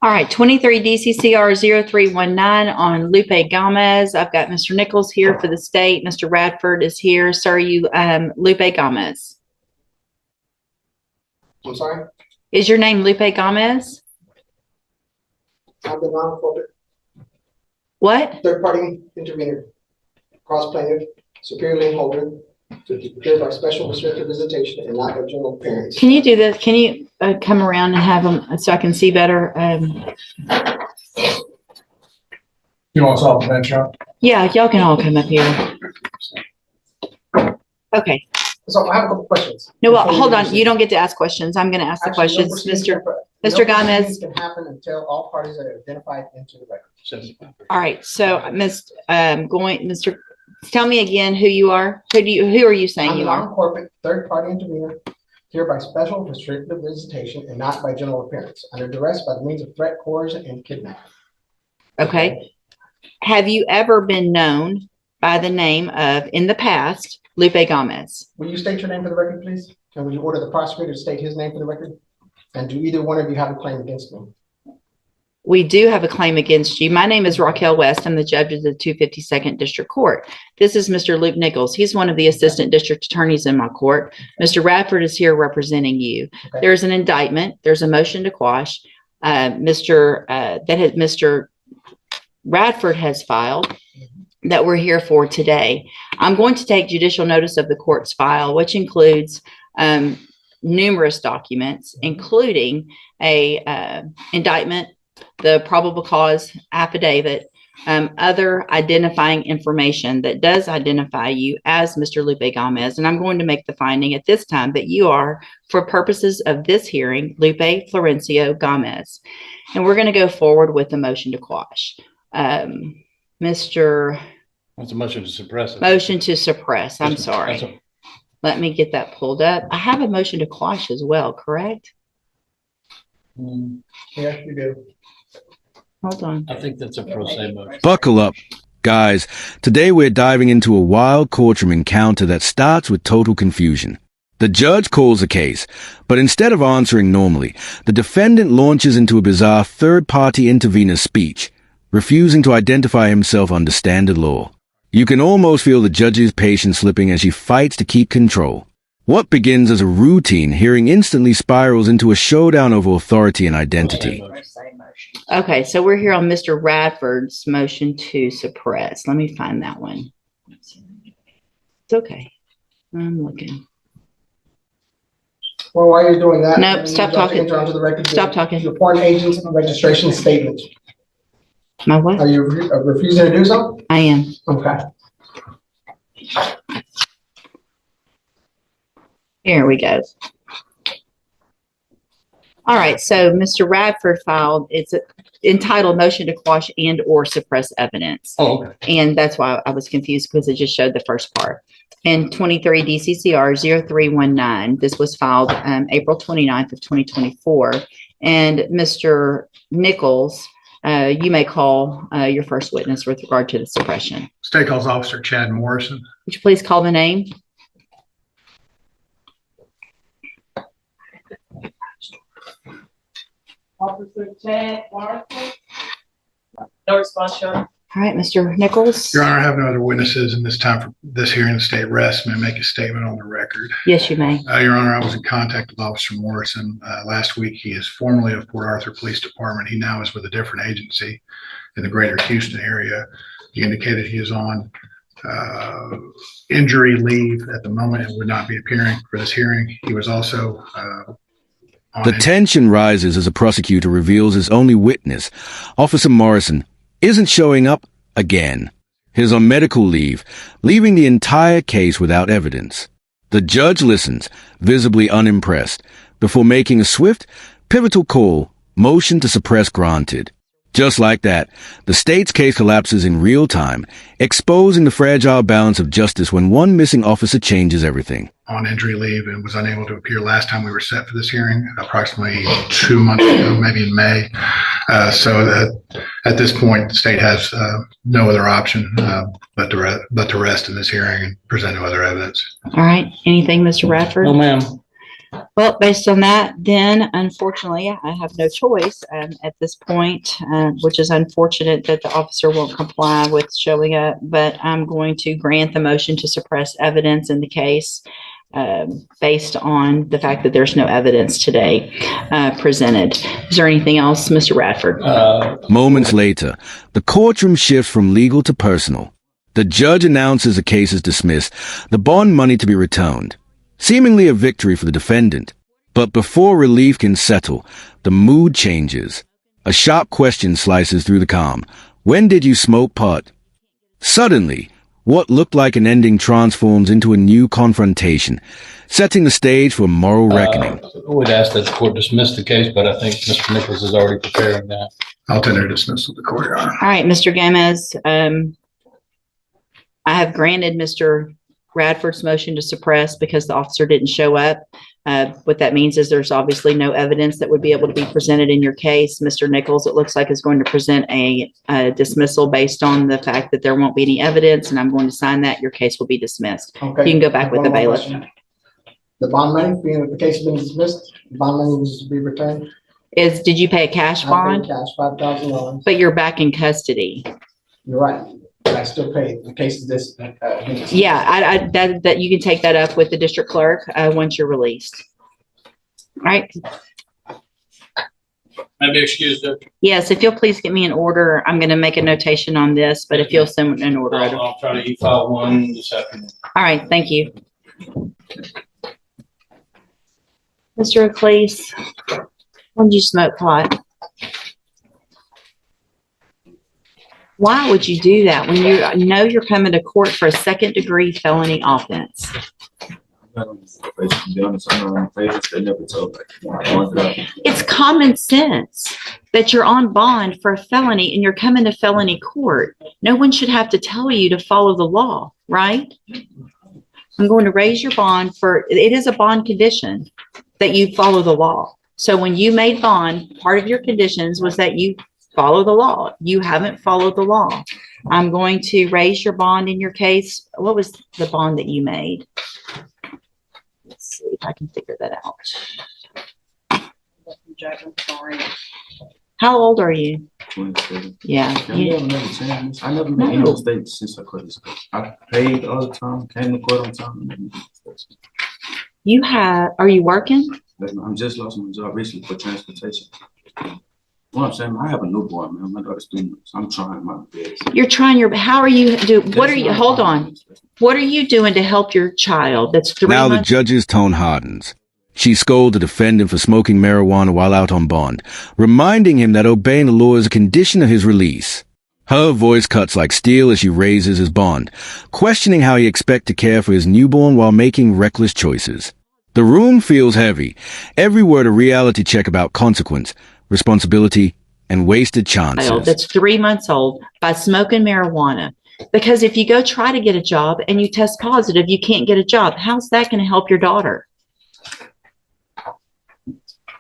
All right, 23 DCCR 0319 on Lupe Gomez. I've got Mr. Nichols here for the state. Mr. Radford is here. Sir, you, Lupe Gomez. I'm sorry? Is your name Lupe Gomez? I'm the non-corporate. What? Third-party intervener, cross-plaintiff, superior lien holder, to appear by special restricted visitation and not by general appearance. Can you do this? Can you come around and have them so I can see better? You want to solve the bench up? Yeah, y'all can all come up here. Okay. So I have a couple questions. No, well, hold on. You don't get to ask questions. I'm going to ask the questions. Mr. Gomez. Can happen until all parties are identified into the record. All right. So, Mr. Tell me again who you are. Who are you saying I'm you a are? non-corporate third-party intervener, here by special restrictive visitation and not by general appearance, under duress by the means of threat, coercion, and kidnapping. Okay. Have you ever been known by the name of, in the past, Lupe Gomez? Will you state your name for the record, please? And will you order the prosecutor to state his name for the record? And do either one of you have a claim against me? We do have a claim against you. My name is Raquel West. I'm the judge of the 252nd District Court. This is Mr. Luke Nichols. He's one of the assistant district attorneys in my court. Mr. Radford is here representing you. Okay. There's an indictment. There's a motion to quash. Mr. Radford has filed that we're here for today. I'm going to take judicial notice of the court's file, which includes numerous documents, including a indictment, the probable cause affidavit, other identifying information that does identify you as Mr. Lupe Gomez. And I'm going to make the finding at this time that you are, for purposes of this hearing, Lupe Florencio Gomez. And we're going to go forward with the motion to quash. Mr. What's a motion to suppress? Motion to suppress. I'm sorry. Let me get that pulled up. I have a motion to quash as well, correct? Yeah, you do. Hold on. I think that's a pro se motion. Buckle up, guys. Today we're diving into a wild courtroom encounter that starts with total confusion. The judge calls a case, but instead of answering normally, the defendant launches into a bizarre third-party intervener speech, refusing to identify himself under standard law. You can almost feel the judge's patience slipping as she fights to keep control. What begins as a routine hearing instantly spirals into a showdown over authority and identity. Okay, so we're here on Mr. Radford's motion to suppress. Let me find that one. It's okay. I'm looking. Well, while you're doing that, Nope, stop talking. Stop talking. Your foreign agent's registration statement. My what? Are you refusing to do so? I am. Okay. Here we go. All right, so Mr. Radford filed, it's entitled Motion to Quash and or Suppress Evidence. Oh, okay. And that's why I was confused because it just showed the first part. And 23 DCCR 0319, this was filed April 29th of 2024. And Mr. Nichols, you may call your first witness with regard to the suppression. State calls Officer Chad Morrison. Would you please call the name? Officer Chad Morrison. No response, Your Honor. All right, Mr. Nichols. Your Honor, I have no other witnesses in this time for this hearing. The state rests. May I make a statement on the record? Yes, you may. Your Honor, I was in contact with Officer Morrison last week. He is formerly of Port Arthur Police Department. He now is with a different agency in the greater Houston area. He indicated he is on injury leave at the moment and would not be appearing for this hearing. He was also The tension rises as a prosecutor reveals his only witness, Officer Morrison, isn't showing up again. He's on medical leave, leaving the entire case without evidence. The judge listens, visibly unimpressed, before making a swift, pivotal call, motion to suppress granted. Just like that, the state's case collapses in real time, exposing the fragile balance of justice when one missing officer changes everything. On injury leave and was unable to appear last time we were set for this hearing, approximately 2 months ago, maybe in May. So that at this point, the state has no other option but to rest in this hearing and present no other evidence. All right. Anything, Mr. Radford? No, ma'am. Well, based on that, then unfortunately, I have no choice at this point, which is unfortunate that the officer won't comply with showing up, but I'm going to grant the motion to suppress evidence in the case based on the fact that there's no evidence today presented. Is there anything else, Mr. Radford? Moments later, the courtroom shifts from legal to personal. The judge announces the case is dismissed, the bond money to be returned. Seemingly a victory for the defendant. But before relief can settle, the mood changes. A sharp question slices through the calm. When did you smoke pot? Suddenly, what looked like an ending transforms into a new confrontation, setting the stage for a moral reckoning. I would ask that the court dismiss the case, but I think Mr. Nichols is already preparing that. I'll tender dismissal of the court, Your Honor. All right, Mr. Gomez, I have granted Mr. Radford's motion to suppress because the officer didn't show up. What that means is there's obviously no evidence that would be able to be presented in your case. Mr. Nichols, it looks like, is going to present a dismissal based on the fact that there won't be any evidence, and I'm going to sign that. Your case will be dismissed. Okay. You can go back with the One more bailiff. question. The bond money, being that the case has been dismissed, the bond money needs to be returned. Did you pay a cash I bond? paid cash, $5,000. But you're back in custody. You're right. But I still paid. The case is this. Yeah, that you can take that up with the district clerk once you're released. All right. Maybe excuse her. Yes, if you'll please get me an order. I'm going to make a notation on this, but if you'll send an order. I'll try to e-file one this afternoon. All right, thank you. Mr. Eccles, when did you smoke pot? Why would you do that when you know you're coming to court for a second-degree felony offense? It's common sense that you're on bond for a felony and you're coming to felony court. No one should have to tell you to follow the law, right? I'm going to raise your bond for, it is a bond condition that you follow the law. So when you made bond, part of your conditions was that you follow the law. You haven't followed the law. I'm going to raise your bond in your case. What was the bond that you made? Let's see if I can figure that out. Judge, I'm sorry. How old are you? 27. Yeah. I never made any mistakes since I quit this. I paid all the time, came to court on time. You have, are you working? I'm just lost my job recently for transportation. What I'm saying, I have a newborn, man. My daughter's 3 months. I'm trying my best. You're trying your, how are you what are you, hold on. What are you doing to help your child that's 3 Now the months? judge's tone hardens. She scolds the defendant for smoking marijuana while out on bond, reminding him that obeying the law is a condition of his release. Her voice cuts like steel as she raises his bond, questioning how he expects to care for his newborn while making reckless choices. The room feels heavy. Every word a reality check about consequence, responsibility, and wasted chances. That's 3 months old by smoking marijuana. Because if you go try to get a job and you test positive, you can't get a job. How's that going to help your daughter?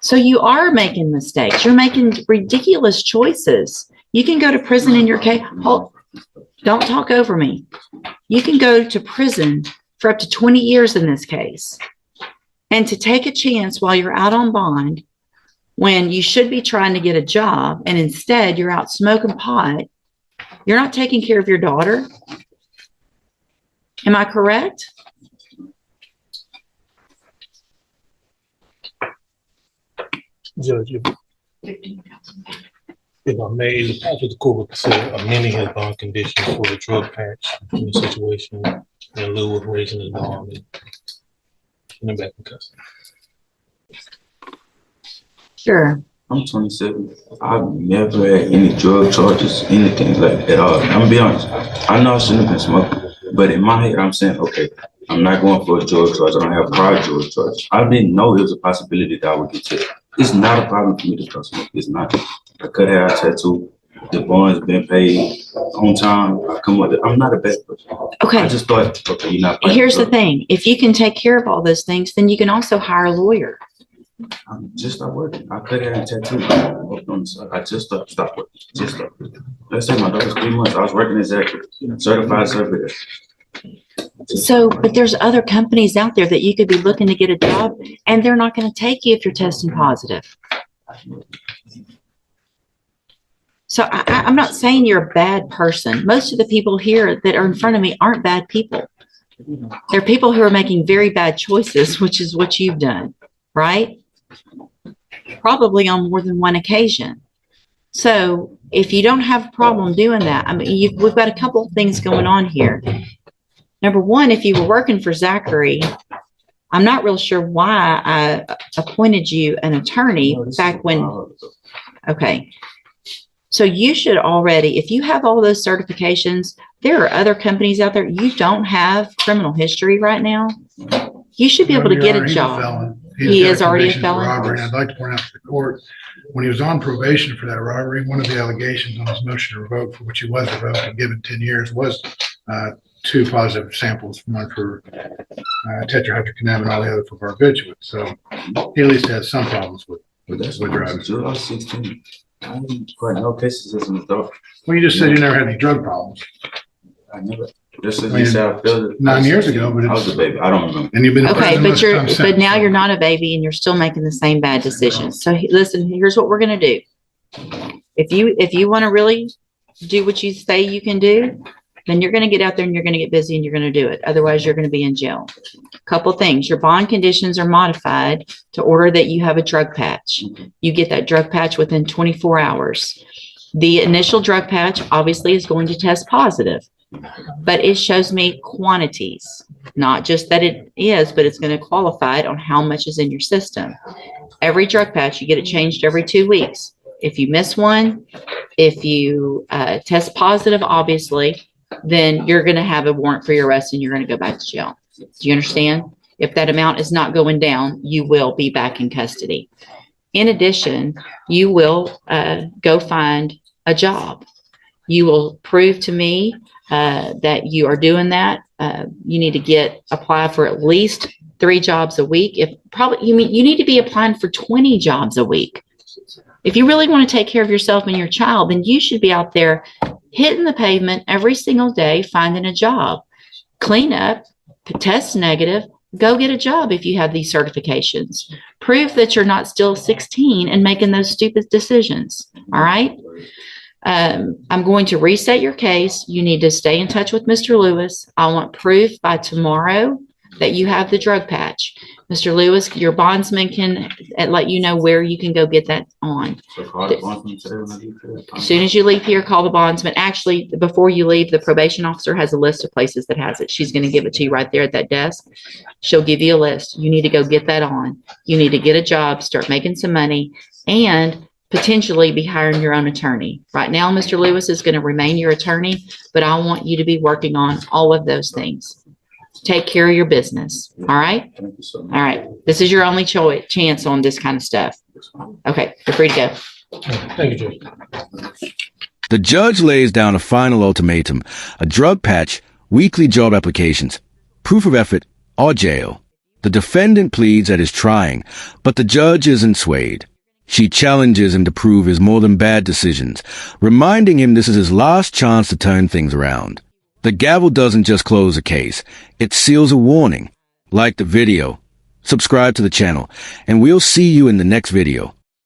So you are making mistakes. You're making ridiculous choices. You can go to prison in your case. Hold, don't talk over me. You can go to prison for up to 20 years in this case. And to take a chance while you're out on bond, when you should be trying to get a job, and instead you're out smoking pot, you're not taking care of your daughter. Am I correct? Judge, if I may, is it possible the court would consider amending his bond conditions for a drug patch in the situation in lieu of raising his bond and putting him back in custody? Sure. I'm 27. I've never had any drug charges, anything like that. I'm gonna be honest. I know I shouldn't have been smoking, but in my head, I'm saying, okay, I'm not going for a drug charge. I don't have prior drug charges. I didn't know it was a possibility that I would get to. It's not a problem for me to start smoking. It's not. I could have a tattoo. The bond's been paid on time. I come with it. I'm not a bad person. Okay. I just thought, okay, you're not. Here's the thing. If you can take care of all those things, then you can also hire a lawyer. I'm just not working. I could have a tattoo on the side. I just stopped working. Just stopped. Let's say my daughter's 3 months. I was working as a certified surveyor. So, but there's other companies out there that you could be looking to get a job, and they're not going to take you if you're testing positive. So I'm not saying you're a bad person. Most of the people here that are in front of me aren't bad people. They're people who are making very bad choices, which is what you've done, right? Probably on more than one occasion. So if you don't have a problem doing that, I mean, we've got a couple of things going on here. Number one, if you were working for Zachary, I'm not real sure why I appointed you an attorney back when, okay. So you should already, if you have all those certifications, there are other companies out there, you don't have criminal history right now. You should be able to get a job. He is already a felon. Robbery. I'd like to point out to the court, when he was on probation for that robbery, one of the allegations on his motion to revoke, for which he was revoked and given 10 years, was 2 positive samples, one for tetrahydrocannabinol and all the other for barbiturates. So he at least has some problems with drugs. July 16. I didn't quite know cases as an adult. Well, you just said you never had any drug problems. I never. Just as you said, I feel it. 9 years ago, but I was a baby. I don't remember. And you've been Okay, but now you're not a baby and you're still making the same bad decisions. So listen, here's what we're going to do. If you want to really do what you say you can do, then you're going to get out there and you're going to get busy and you're going to do it. Otherwise, you're going to be in jail. Couple things. Your bond conditions are modified to order that you have a drug patch. You get that drug patch within 24 hours. The initial drug patch obviously is going to test positive, but it shows me quantities, not just that it is, but it's going to qualify it on how much is in your system. Every drug patch, you get it changed every 2 weeks. If you miss one, if you test positive, obviously, then you're going to have a warrant for your arrest and you're going to go back to jail. Do you understand? If that amount is not going down, you will be back in custody. In addition, you will go find a job. You will prove to me that you are doing that. You need to apply for at least 3 jobs a week. You need to be applying for 20 jobs a week. If you really want to take care of yourself and your child, then you should be out there hitting the pavement every single day, finding a job. Clean up, test negative, go get a job if you have these certifications. Prove that you're not still 16 and making those stupid decisions. All right. I'm going to reset your case. You need to stay in touch with Mr. Lewis. I want proof by tomorrow that you have the drug patch. Mr. Lewis, your bondsman can let you know where you can go get that on. As soon as you leave here, call the bondsman. Actually, before you leave, the probation officer has a list of places that has it. She's going to give it to you right there at that desk. She'll give you a list. You need to go get that on. You need to get a job, start making some money, and potentially be hiring your own attorney. Right now, Mr. Lewis is going to remain your attorney, but I want you to be working on all of those things. Take care of your business. All right. Thank you so much. All right. This is your only chance on this kind of stuff. Okay. You're free to go. Thank you, Judge. The judge lays down a final ultimatum: a drug patch, weekly job applications, proof of effort, or jail. The defendant pleads that is trying, but the judge isn't swayed. She challenges him to prove his more than bad decisions, reminding him this is his last chance to turn things around. The gavel doesn't just close a case, it seals a warning. Like the video, subscribe to the channel, and we'll see you in the next video.